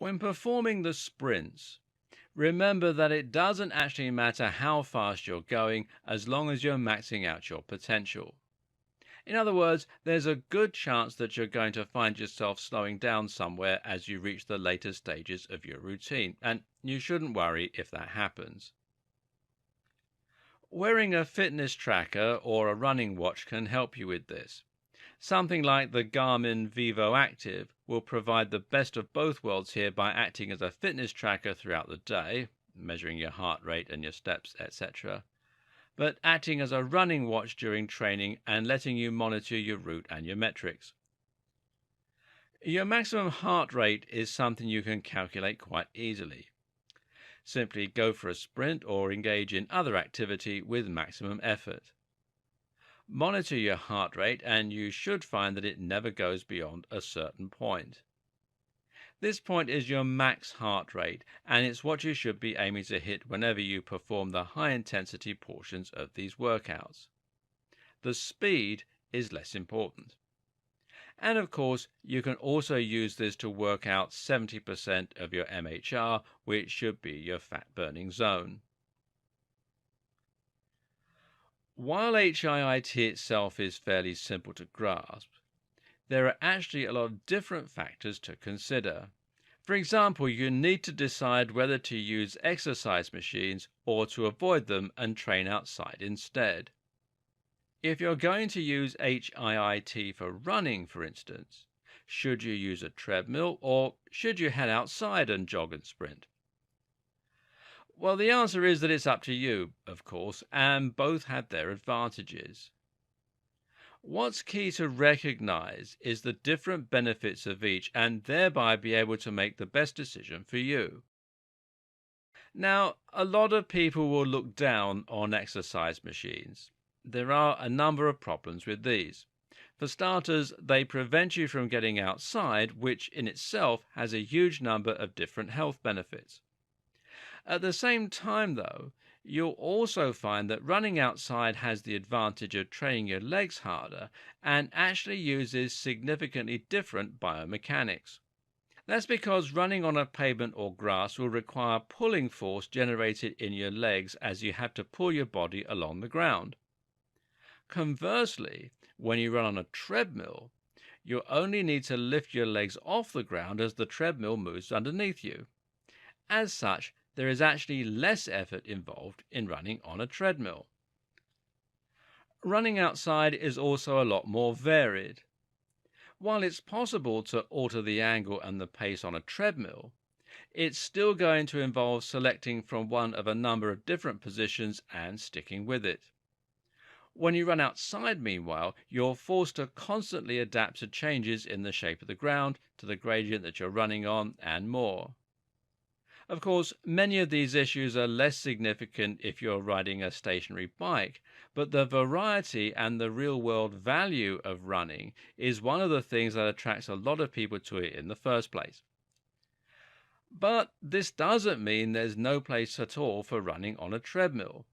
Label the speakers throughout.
Speaker 1: When performing the sprints, remember that it doesn't actually matter how fast you're going as long as you're maxing out your potential. In other words, there's a good chance that you're going to find yourself slowing down somewhere as you reach the later stages of your routine, and you shouldn't worry if that happens. Wearing a fitness tracker or a running watch can help you with this. Something like the Garmin Vivo Active will provide the best of both worlds here by acting as a fitness tracker throughout the day, measuring your heart rate and your steps, etc., but acting as a running watch during training and letting you monitor your route and your metrics. Your maximum heart rate is something you can calculate quite easily. Simply go for a sprint or engage in other activity with maximum effort. Monitor your heart rate and you should find that it never goes beyond a certain point. This point is your max heart rate, and it's what you should be aiming to hit whenever you perform the high-intensity portions of these workouts. The speed is less important. And of course, you can also use this to work out 70% of your MHR, which should be your fat-burning zone. While HIIT itself is fairly simple to grasp, there are actually a lot of different factors to consider. For example, you need to decide whether to use exercise machines or to avoid them and train outside instead. If you're going to use HIIT for running, for instance, should you use a treadmill or should you head outside and jog and sprint? Well, the answer is that it's up to you, of course, and both have their advantages. What's key to recognize is the different benefits of each and thereby be able to make the best decision for you. Now, a lot of people will look down on exercise machines. There are a number of problems with these. For starters, they prevent you from getting outside, which in itself has a huge number of different health benefits. At the same time, though, you'll also find that running outside has the advantage of training your legs harder and actually uses significantly different biomechanics. That's because running on a pavement or grass will require pulling force generated in your legs as you have to pull your body along the ground. Conversely, when you run on a treadmill, you only need to lift your legs off the ground as the treadmill moves underneath you. As such, there is actually less effort involved in running on a treadmill. Running outside is also a lot more varied. While it's possible to alter the angle and the pace on a treadmill, it's still going to involve selecting from one of a number of different positions and sticking with it. When you run outside, meanwhile, you're forced to constantly adapt to changes in the shape of the ground, to the gradient that you're running on, and more. Of course, many of these issues are less significant if you're riding a stationary bike, but the variety and the real-world value of running is one of the things that attracts a lot of people to it in the first place. But this doesn't mean there's no place at all for running on a treadmill.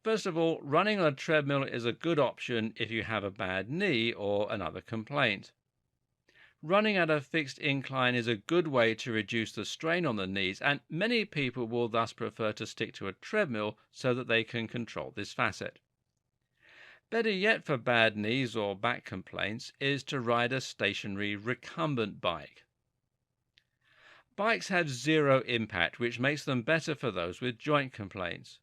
Speaker 1: First of all, running on a treadmill is a good option if you have a bad knee or another complaint. Running at a fixed incline is a good way to reduce the strain on the knees, and many people will thus prefer to stick to a treadmill so that they can control this facet. Better yet for bad knees or back complaints is to ride a stationary recumbent bike. Bikes have zero impact, which makes them better for those with joint complaints.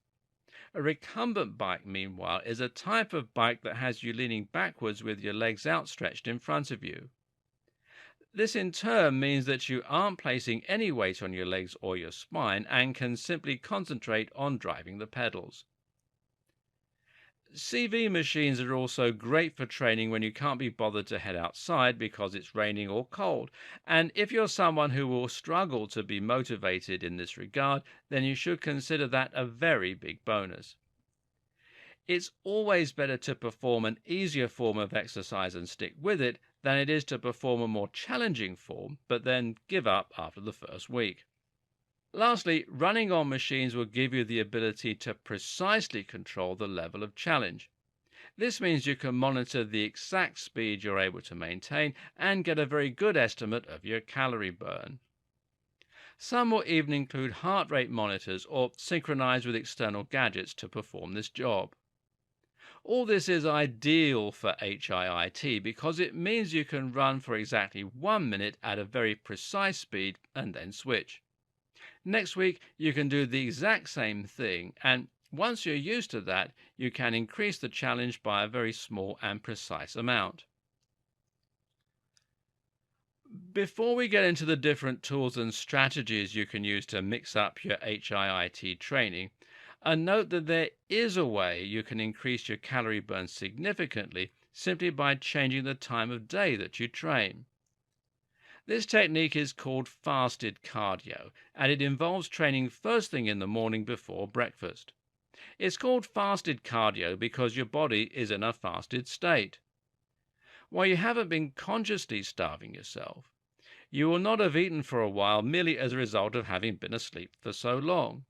Speaker 1: A recumbent bike, meanwhile, is a type of bike that has you leaning backwards with your legs outstretched in front of you. This in turn means that you aren't placing any weight on your legs or your spine and can simply concentrate on driving the pedals. CV machines are also great for training when you can't be bothered to head outside because it's raining or cold, and if you're someone who will struggle to be motivated in this regard, then you should consider that a very big bonus. It's always better to perform an easier form of exercise and stick with it than it is to perform a more challenging form but then give up after the first week. Lastly, running on machines will give you the ability to precisely control the level of challenge. This means you can monitor the exact speed you're able to maintain and get a very good estimate of your calorie burn. Some will even include heart rate monitors or synchronize with external gadgets to perform this job. All this is ideal for HIIT because it means you can run for exactly 1 minute at a very precise speed and then switch. Next week, you can do the exact same thing, and once you're used to that, you can increase the challenge by a very small and precise amount. Before we get into the different tools and strategies you can use to mix up your HIIT training, note that there is a way you can increase your calorie burn significantly simply by changing the time of day that you train. This technique is called fasted cardio, and it involves training first thing in the morning before breakfast. It's called fasted cardio because your body is in a fasted state. While you haven't been consciously starving yourself, you will not have eaten for a while merely as a result of having been asleep for so long.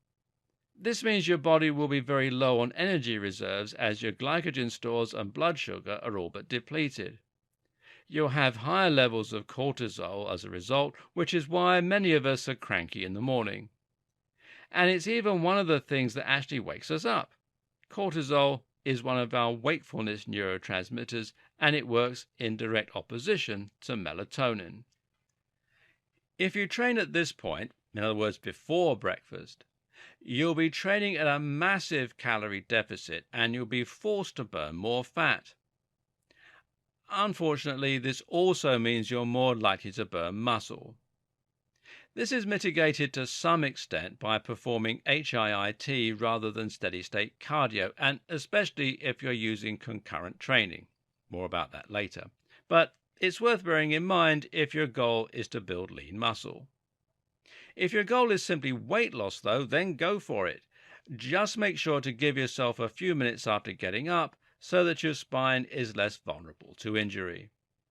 Speaker 1: This means your body will be very low on energy reserves as your glycogen stores and blood sugar are all but depleted. You'll have higher levels of cortisol as a result, which is why many of us are cranky in the morning. And it's even one of the things that actually wakes us up. Cortisol is one of our wakefulness neurotransmitters, and it works in direct opposition to melatonin. If you train at this point, in other words before breakfast, you'll be training at a massive calorie deficit and you'll be forced to burn more fat. Unfortunately, this also means you're more likely to burn muscle. This is mitigated to some extent by performing HIIT rather than steady-state cardio, and especially if you're using concurrent training. More about that later. But it's worth bearing in mind if your goal is to build lean muscle. If your goal is simply weight loss, though, then go for it. Just make sure to give yourself a few minutes after getting up so that your spine is less vulnerable to injury.